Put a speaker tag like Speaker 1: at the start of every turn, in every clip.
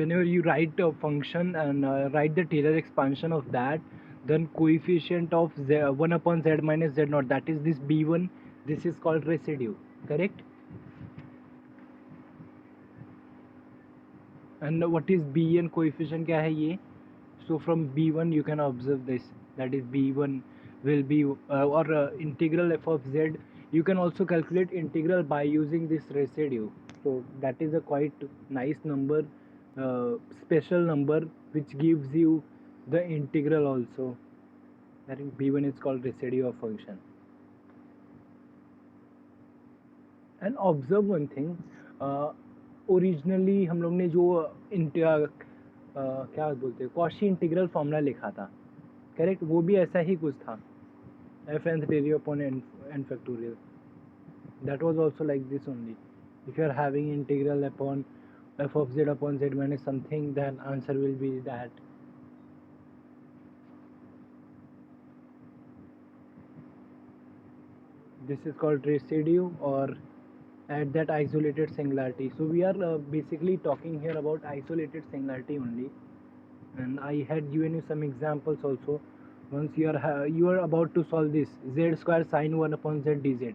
Speaker 1: whenever you write a function and write the Taylor expansion of that, then coefficient of z, 1 upon z minus z naught, that is this b1, this is called residue, correct? And what is bn coefficient, क्या है ये? So from b1 you can observe this, that is b1 will be integral f of z. You can also calculate integral by using this residue. So that is a quite nice number, special number which gives you the integral also. I think b1 is called residue of function. And observe one thing, originally हम लोग ने जो क्या बोलते हैं Cauchy integral formula लिखा था, correct, वो भी ऐसा ही कुछ था, F N derivative upon N factorial, that was also like this only. If you are having integral upon f of z upon z minus something, then answer will be that. This is called residue or at that isolated singularity. So we are basically talking here about isolated singularity only, and I had given you some examples also. Once you are about to solve this z square sine 1 upon z dz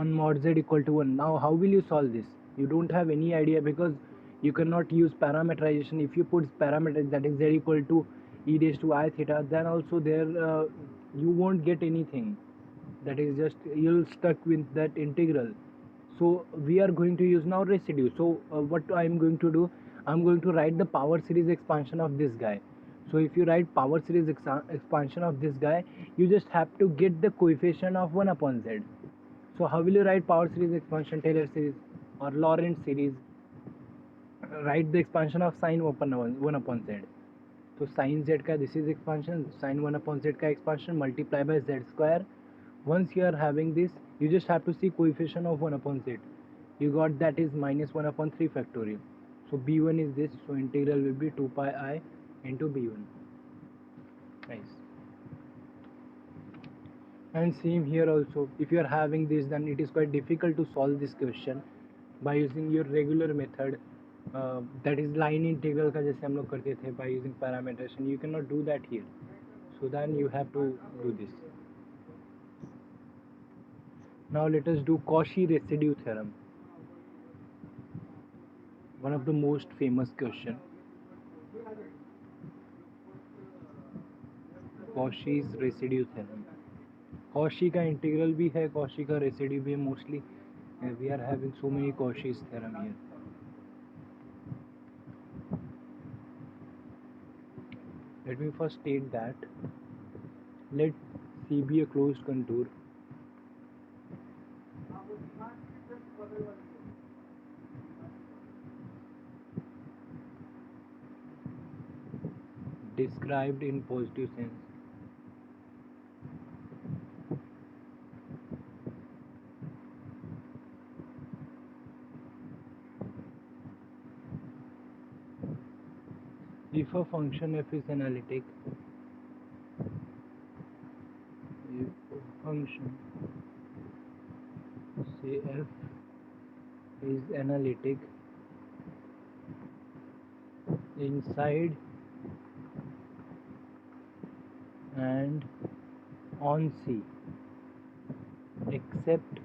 Speaker 1: on mod z equal to 1. Now how will you solve this? You don't have any idea because you cannot use parameterization. If you put parameters, that is z equal to e raised to I theta, then also there you won't get anything. That is just you'll stuck with that integral. So we are going to use now residue. So what I'm going to do, I'm going to write the power series expansion of this guy. So if you write power series expansion of this guy, you just have to get the coefficient of 1 upon z. So how will you write power series expansion? Taylor series or Lorentz series? Write the expansion of sine 1 upon z. So sine z का this is expansion, sine 1 upon z का expansion multiply by z square. Once you are having this, you just have to see coefficient of 1 upon z. You got that is minus 1 upon 3 factorial. So b1 is this, so integral will be 2 pi I into b1. Nice. And same here also, if you are having this, then it is quite difficult to solve this question by using your regular method, that is line integral का जैसे हम लोग करते थे, by using parameterization. You cannot do that here, so then you have to do this. Now let us do Cauchy residue theorem, one of the most famous question. Cauchy's residue theorem. Cauchy का integral भी है, Cauchy का residue भी है. Mostly we are having so many Cauchy's theorem here. Let me first state that let C be a closed contour described in positive sense. If a function f is analytic, if a function say f is analytic inside and on C except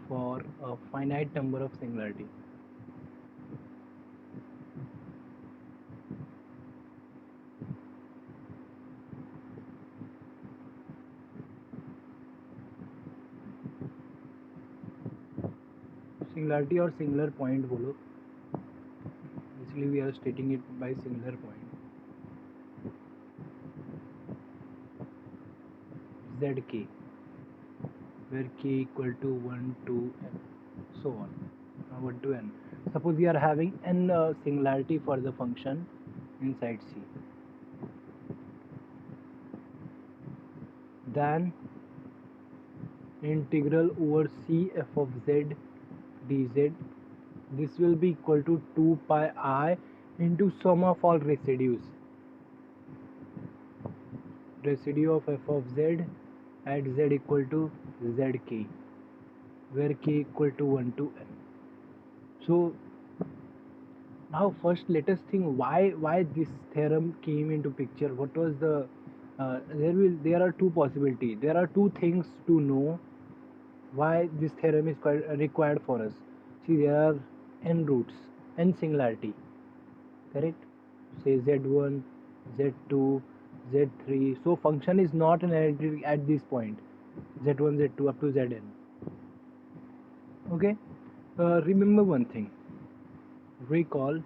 Speaker 1: for a finite number of singularity. Singularity or singular point बोलो, इसलिए we are stating it by singular point. Zk, where k equal to 1 to n, so on, 1 to n. Suppose we are having n singularity for the function inside C, then integral over C f of z dz, this will be equal to 2 pi I into sum of all residues, residue of f of z at z equal to zk, where k equal to 1 to n. So now first let us think why this theorem came into picture. What was the there are two possibilities. There are two things to know why this theorem is quite required for us. See, there are n roots, n singularity, correct? Say z1, z2, z3. So function is not an identity at this point, z1, z2 up to zn. Okay, remember one thing. Recall.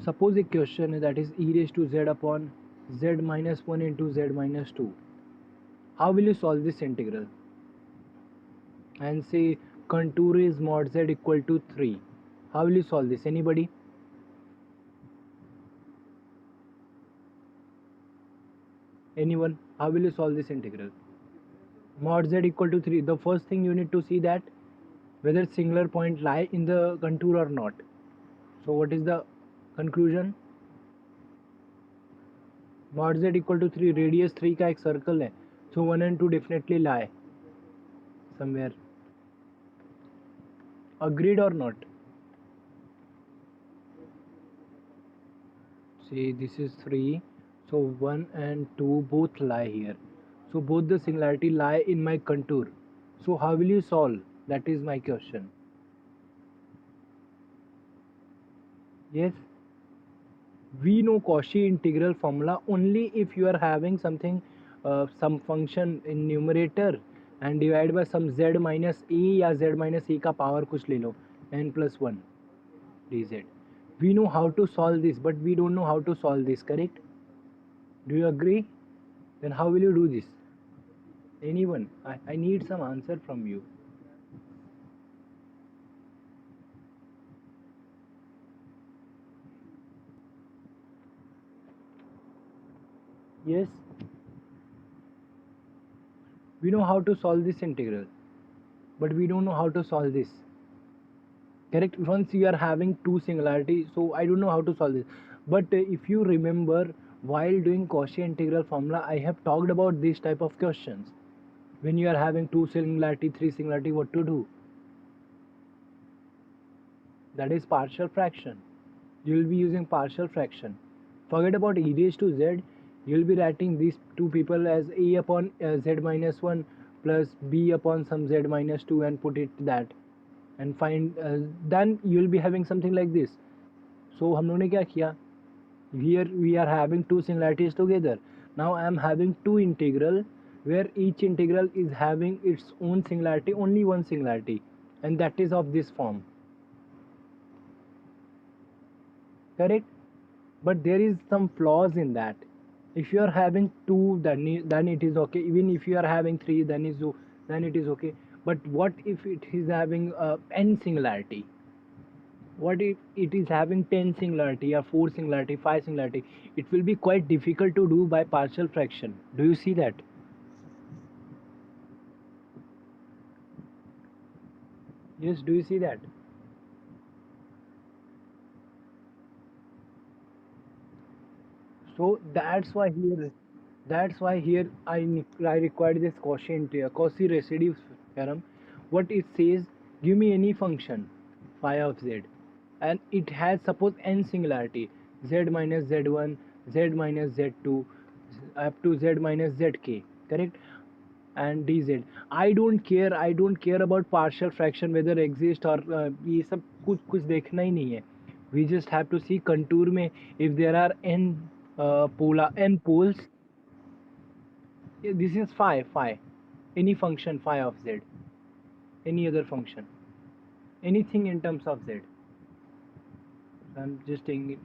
Speaker 1: Suppose a question that is e raised to z upon z minus 1 into z minus 2. How will you solve this integral? And say contour is mod z equal to 3. How will you solve this? Anybody? Anyone? How will you solve this integral? Mod z equal to 3. The first thing you need to see that whether singular point lie in the contour or not. So what is the conclusion? Mod z equal to 3. Radius 3 का एक circle है. So 1 and 2 definitely lie somewhere. Agreed or not? See, this is 3. So 1 and 2 both lie here. So both the singularity lie in my contour. So how will you solve? That is my question. Yes, we know Cauchy integral formula only if you are having something, some function in numerator and divide by some z minus a या z minus a का power कुछ ले लो n plus 1 dz. We know how to solve this, but we don't know how to solve this, correct? Do you agree? Then how will you do this? Anyone? I need some answer from you. Yes, we know how to solve this integral, but we don't know how to solve this. Correct? Once you are having two singularities, so I don't know how to solve this. But if you remember, while doing Cauchy integral formula, I have talked about this type of questions. When you are having two singularity, three singularity, what to do? That is partial fraction. You will be using partial fraction. Forget about e raised to z. You will be writing these two people as a upon z minus 1 plus b upon some z minus 2 and put it that and find then you will be having something like this. So हम लोगों ने क्या किया? Here we are having two singularities together. Now I am having two integral where each integral is having its own singularity, only one singularity, and that is of this form. Correct? But there is some flaws in that. If you are having two, then it is okay. Even if you are having three, then it is okay. But what if it is having n singularity? What if it is having 10 singularity or 4 singularity, 5 singularity? It will be quite difficult to do by partial fraction. Do you see that? Yes, do you see that? So that's why here I required this Cauchy residue theorem. What it says, give me any function phi of z, and it has suppose n singularity, z minus z1, z minus z2, up to z minus zk, correct? And dz. I don't care about partial fraction whether exist or ये सब कुछ देखना ही नहीं है. We just have to see contour में if there are n n poles. This is phi, any function phi of z, any other function, anything in terms of z. I'm just stating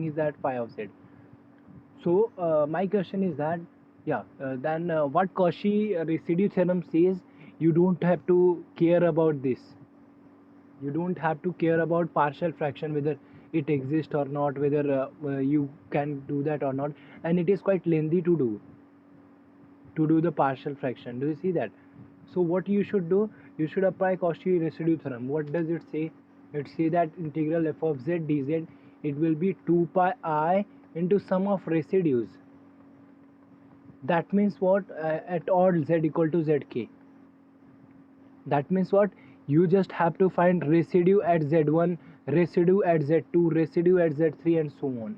Speaker 1: is that phi of z. So my question is that, yeah, then what Cauchy residue theorem says, you don't have to care about this. You don't have to care about partial fraction, whether it exists or not, whether you can do that or not, and it is quite lengthy to do the partial fraction. Do you see that? So what you should do, you should apply Cauchy residue theorem. What does it say? It says that integral f of z dz, it will be 2 pi I into sum of residues. That means what? At odd z equal to zk. That means what? You just have to find residue at Z1, residue at Z2, residue at Z3 and so on.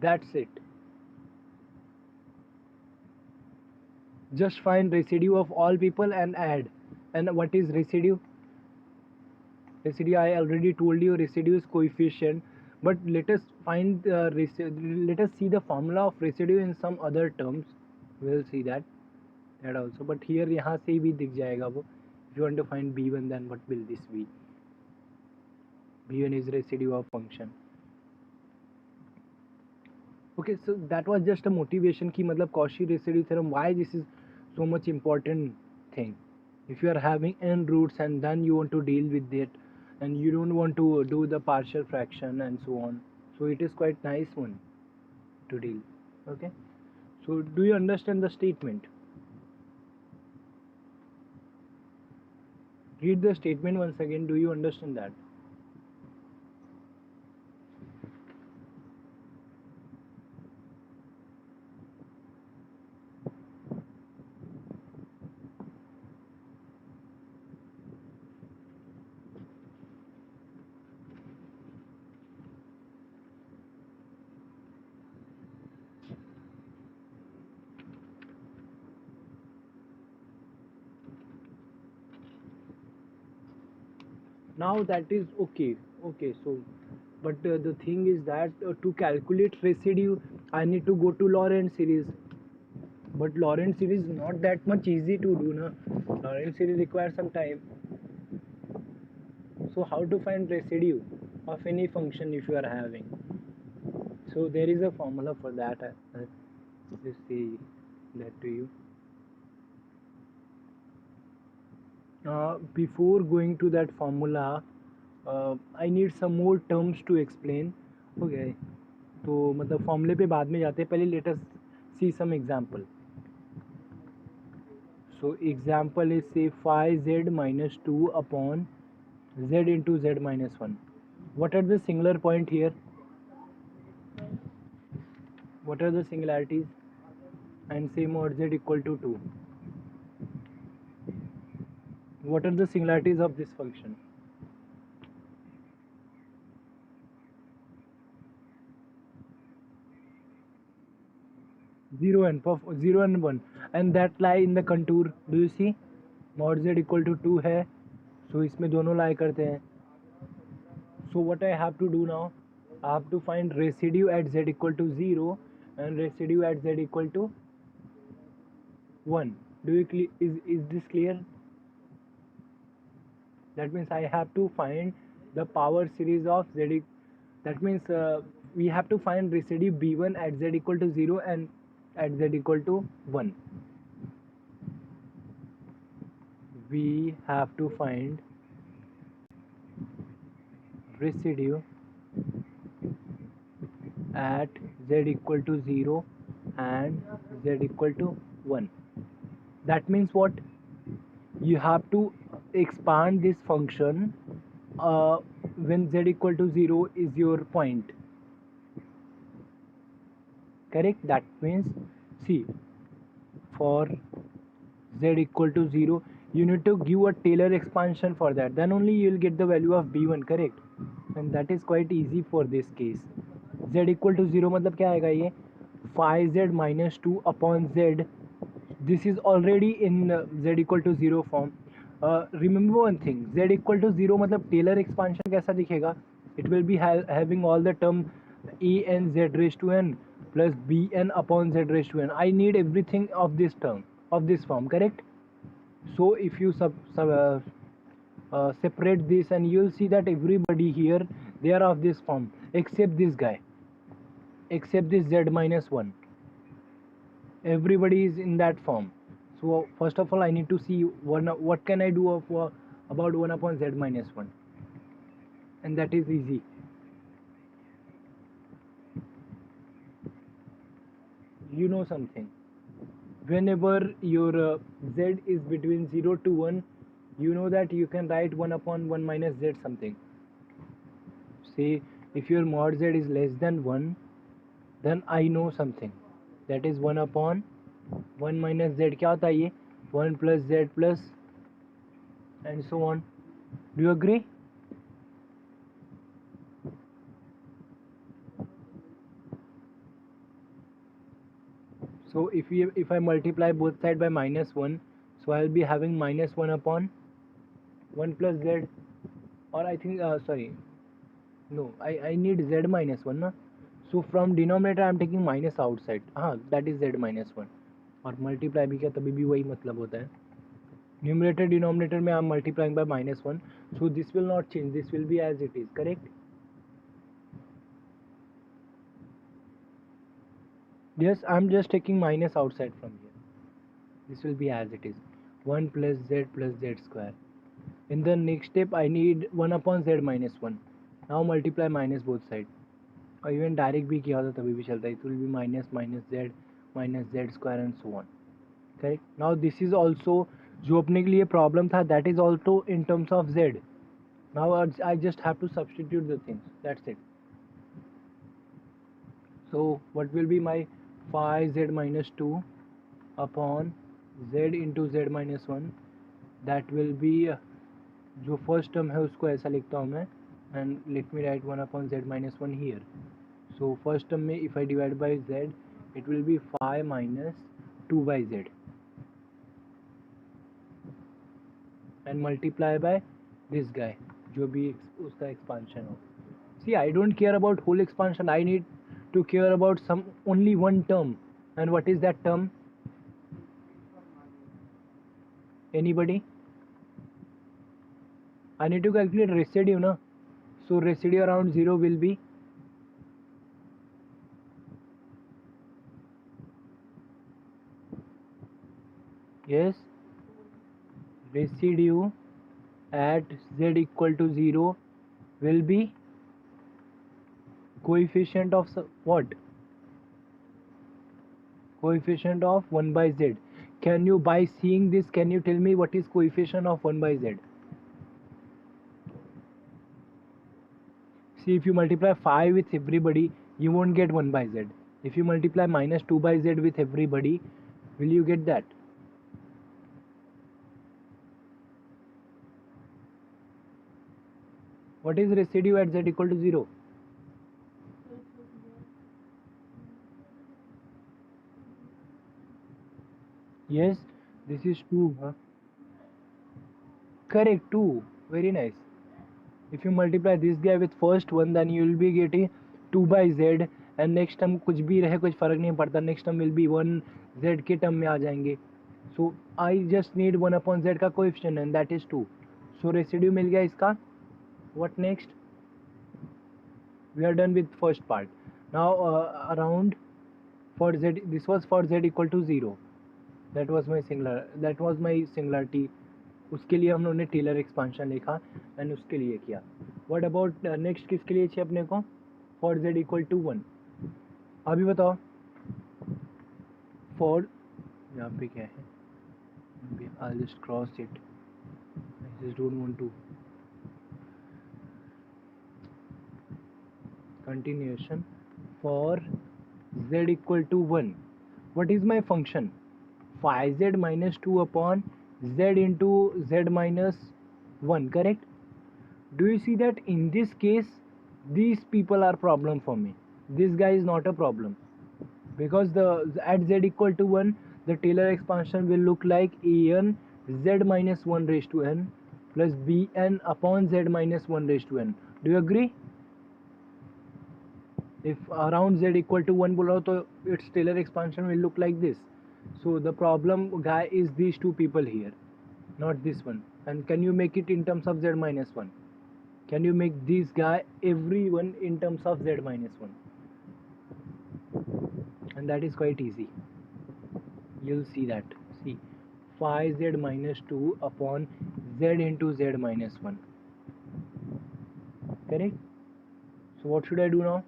Speaker 1: That's it. Just find residue of all people and add. And what is residue? Residue, I already told you, residue is coefficient. But let us find let us see the formula of residue in some other terms. We'll see that also. But here यहाँ से भी दिख जाएगा वो. If you want to find B1, then what will this be? B1 is residue of function. Okay, so that was just a motivation ki matlab Cauchy residue theorem, why this is so much important thing. If you are having n roots and then you want to deal with it and you don't want to do the partial fraction and so on, so it is quite nice one to deal. Okay, so do you understand the statement? Read the statement once again. Do you understand that? Now that is okay. So but the thing is that to calculate residue I need to go to Lorentz series, but Lorentz series is not that much easy to do na. Lorentz series requires some time. So how to find residue of any function if you are having? So there is a formula for that. Just see that to you. Before going to that formula, I need some more terms to explain. Okay, तो मतलब फॉर्मूले पे बाद में जाते हैं, पहले let us see some example. So example is say phi z minus 2 upon z into z minus 1. What are the singular point here? What are the singularities? And say mod z equal to 2. What are the singularities of this function? Zero and 1, and that lie in the contour. Do you see? Mod z equal to 2 है, so इसमें दोनों lie करते हैं. So what I have to do now? I have to find residue at z equal to 0 and residue at z equal to 1. Is this clear? That means I have to find the power series of z. That means we have to find residue b1 at z equal to 0 and at z equal to 1. We have to find residue at z equal to 0 and z equal to 1. That means what? You have to expand this function when z equal to 0 is your point. Correct? That means, see, for z equal to 0, you need to give a Taylor expansion for that. Then only you will get the value of b1, correct? And that is quite easy for this case. Z equal to 0 मतलब क्या आएगा ये? Phi z minus 2 upon z. This is already in z equal to 0 form. Remember one thing, z equal to 0 मतलब Taylor expansion कैसा दिखेगा? It will be having all the term a n z raised to n plus b n upon z raised to n. I need everything of this term, of this form, correct? So if you separate this, and you'll see that everybody here, they are of this form except this guy, except this z minus 1. Everybody is in that form. So first of all I need to see what can I do about 1 upon z minus 1, and that is easy. You know something, whenever your z is between 0 to 1, you know that you can write 1 upon 1 minus z something. Say if your mod z is less than 1, then I know something, that is 1 upon 1 minus z. क्या होता है ये? 1 plus z plus and so on. Do you agree? So if I multiply both sides by -1, so I'll be having -1 upon 1 plus z, or I think sorry, no, I need z minus 1 na. So from denominator I'm taking minus outside, हाँ that is z minus 1, और multiply भी क्या तभी भी वही मतलब होता है. Numerator denominator में I'm multiplying by -1, so this will not change, this will be as it is, correct? Yes, I'm just taking minus outside from here. This will be as it is, 1 plus z square. In the next step I need 1 upon z minus 1. Now multiply minus both sides. और even direct भी किया होता तभी भी चलता है. It will be minus z square and so on. Correct? Now this is also जो अपने के लिए प्रॉब्लम था, that is also in terms of z. Now I just have to substitute the things. That's it. So what will be my phi z minus 2 upon z into z minus 1? That will be जो first term है उसको ऐसा लिखता हूँ मैं, and let me write 1 upon z minus 1 here. So first term में if I divide by z, it will be phi minus 2 by z and multiply by this guy जो भी उसका expansion हो. See, I don't care about whole expansion. I need to care about some only one term. And what is that term? Anybody? I need to calculate residue, na? So residue around 0 will be yes, residue at z equal to 0 will be coefficient of what? Coefficient of 1 by z. Can you, by seeing this, can you tell me what is coefficient of 1 by z? See, if you multiply 5 with everybody, you won't get 1 by z. If you multiply minus 2 by z with everybody, will you get that? What is residue at z equal to 0? Yes, this is 2. Huh? Correct, 2. Very nice. If you multiply this guy with first one, then you will be getting 2 by z, and next term कुछ भी रहे कुछ फर्क नहीं पड़ता, next term will be 1 z के term में आ जाएंगे. So I just need 1 upon z का coefficient and that is 2. So residue मिल गया इसका. What next? We are done with first part. Now around for z, this was for z equal to 0. That was my singularity. उसके लिए हम लोगों ने Taylor expansion लिखा and उसके लिए किया. व्हाट अबाउट नेक्स्ट किसके लिए चाहिए अपने को? For z equal to 1. अभी बताओ फॉर, यहाँ पे क्या है? I'll just cross it. I just don't want to. Continuation for z equal to 1. What is my function? Phi z minus 2 upon z into z minus 1, correct? Do you see that in this case these people are problem for me? This guy is not a problem because at z equal to 1 the Taylor expansion will look like an z minus 1 raised to n plus bn upon z minus 1 raised to n. Do you agree? If around z equal to 1 बोला तो its Taylor expansion will look like this. So the problem guy is these two people here, not this one. And can you make it in terms of z minus 1? Can you make this guy everyone in terms of z minus 1? And that is quite easy. You'll see that. See, phi z minus 2 upon z into z minus 1. Correct? So what should I do now?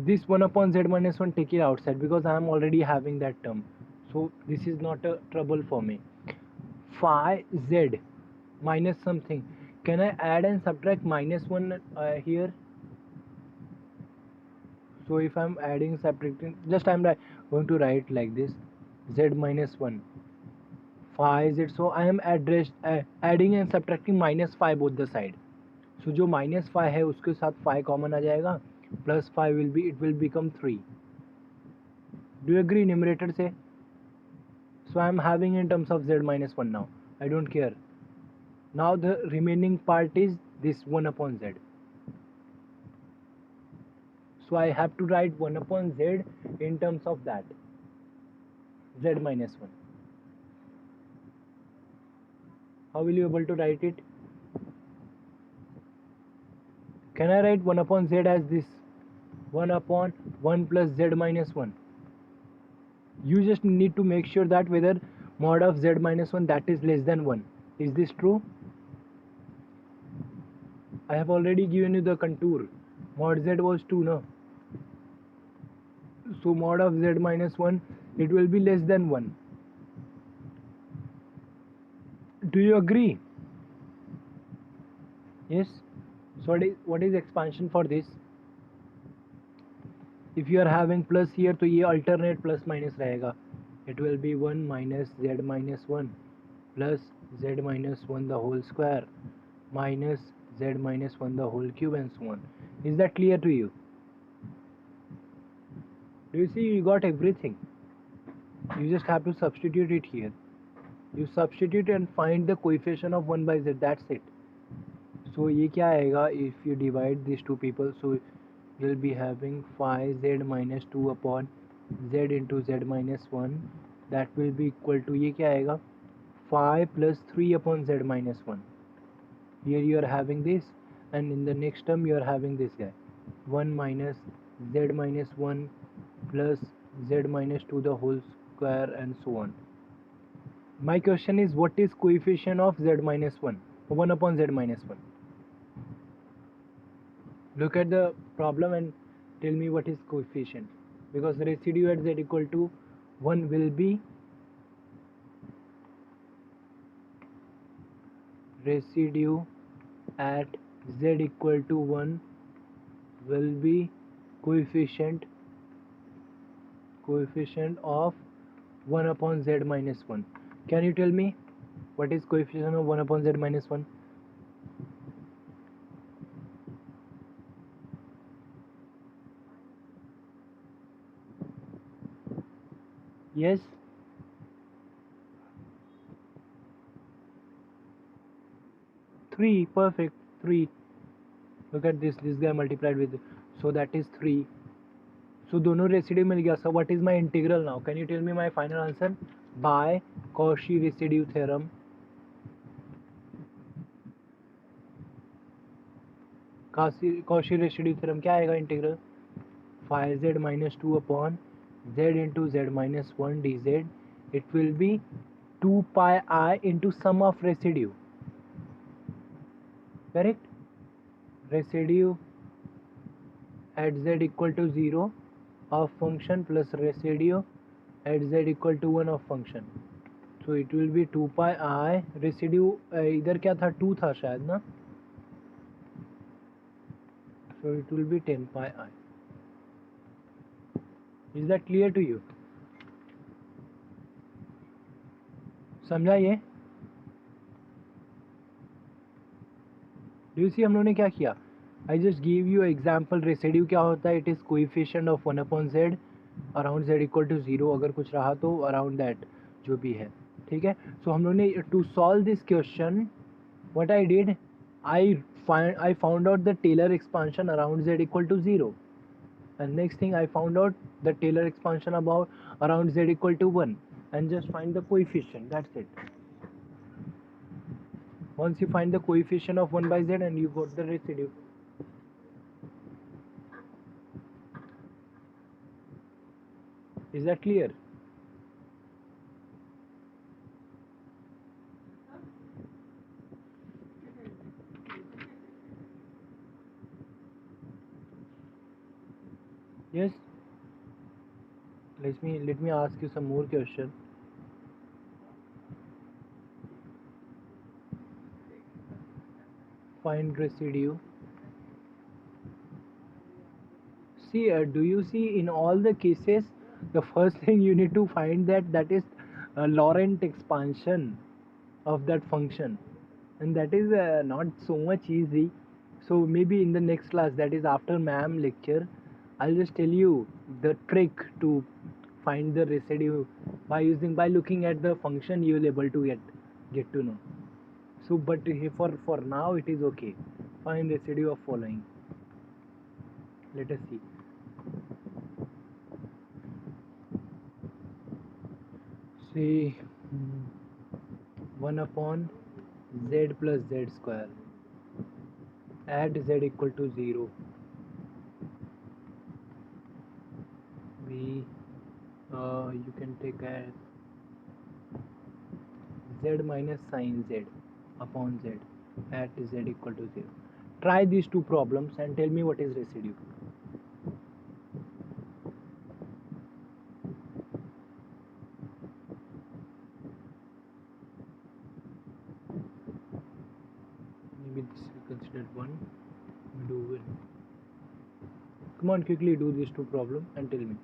Speaker 1: This 1 upon z minus 1, take it outside because I am already having that term. So this is not a trouble for me. Phi z minus something. Can I add and subtract minus 1 here? So if I'm adding, subtracting, just I'm going to write like this: z minus 1 phi z, so I am adding and subtracting minus phi both the side. So जो minus phi है उसके साथ phi common आ जाएगा, plus phi it will become 3. Do you agree numerator से? So I am having in terms of z minus 1 now. I don't care. Now the remaining part is this 1 upon z. So I have to write 1 upon z in terms of that, z minus 1. How will you able to write it? Can I write 1 upon z as this 1 upon 1 plus z minus 1? You just need to make sure that whether mod of z minus 1 that is less than 1. Is this true? I have already given you the contour. Mod z was 2, no? So mod of z minus 1, it will be less than 1. Do you agree? Yes. So what is expansion for this? If you are having plus here, तो ये alternate plus minus रहेगा. It will be 1 minus z minus 1 plus z minus 1 the whole square minus z minus 1 the whole cube and so on. Is that clear to you? Do you see you got everything? You just have to substitute it here. You substitute and find the coefficient of 1 by z. That's it. So ये क्या आएगा if you divide these two people? So you'll be having phi z minus 2 upon z into z minus 1. That will be equal to ये क्या आएगा phi plus 3 upon z minus 1. Here you are having this, and in the next term you are having this guy 1 minus z minus 1 plus z minus 2 the whole square and so on. My question is, what is coefficient of z minus 1? 1 upon z minus 1. Look at the problem and tell me what is coefficient, because residue at z equal to 1 will be residue at z equal to 1 will be coefficient of 1 upon z minus 1. Can you tell me what is coefficient of 1 upon z minus 1? Yes? Three, perfect, 3. Look at this guy multiplied with, so that is 3. So दोनों residue मिल गया. So what is my integral now? Can you tell me my final answer? By Cauchy residue theorem. Cauchy residue theorem क्या आएगा integral? Phi z minus 2 upon z into z minus 1 dz. It will be 2 pi I into sum of residue. Correct? Residue at z equal to 0 of function plus residue at z equal to 1 of function. So it will be 2 pi I. residue इधर क्या था, 2 था शायद ना. So it will be 10 pi I. Is that clear to you? समझा ये? Do you see हम लोगों ने क्या किया? I just gave you example. Residue क्या होता है? It is coefficient of 1 upon z around z equal to 0. अगर कुछ रहा तो around that जो भी है. ठीक है. So हम लोगों ने to solve this question, what I did, I found out the Taylor expansion around z equal to 0. And next thing I found out the Taylor expansion around z equal to 1, and just find the coefficient. That's it. Once you find the coefficient of 1 by z, and you got the residue. Is that clear? Yes. Let me ask you some more question. Find residue. See, do you see in all the cases, the first thing you need to find that is Laurent expansion of that function, and that is not so much easy. So maybe in the next class, that is after ma'am lecture, I'll just tell you the trick to find the residue by looking at the function. You will able to get to know. So but for now it is okay. Find residue of following. Let us see. Say 1 upon z plus z square at z equal to 0. We you can take as z minus sine z upon z at z equal to 0. Try these two problems and tell me what is residue. Maybe this is considered one. Do it. Come on, quickly do these two problems and tell me.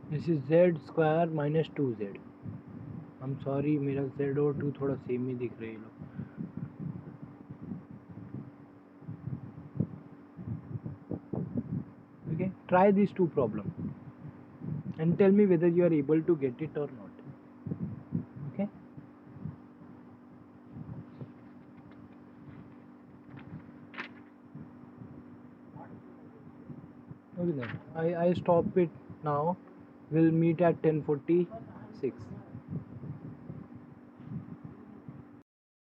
Speaker 1: This is z square minus 2z. I'm sorry, मेरा z और 2 थोड़ा same ही दिख रहे हैं लोग. Okay, try these two problems and tell me whether you are able to get it or not. Okay. Okay then. I stop it now. We'll meet at 10:46.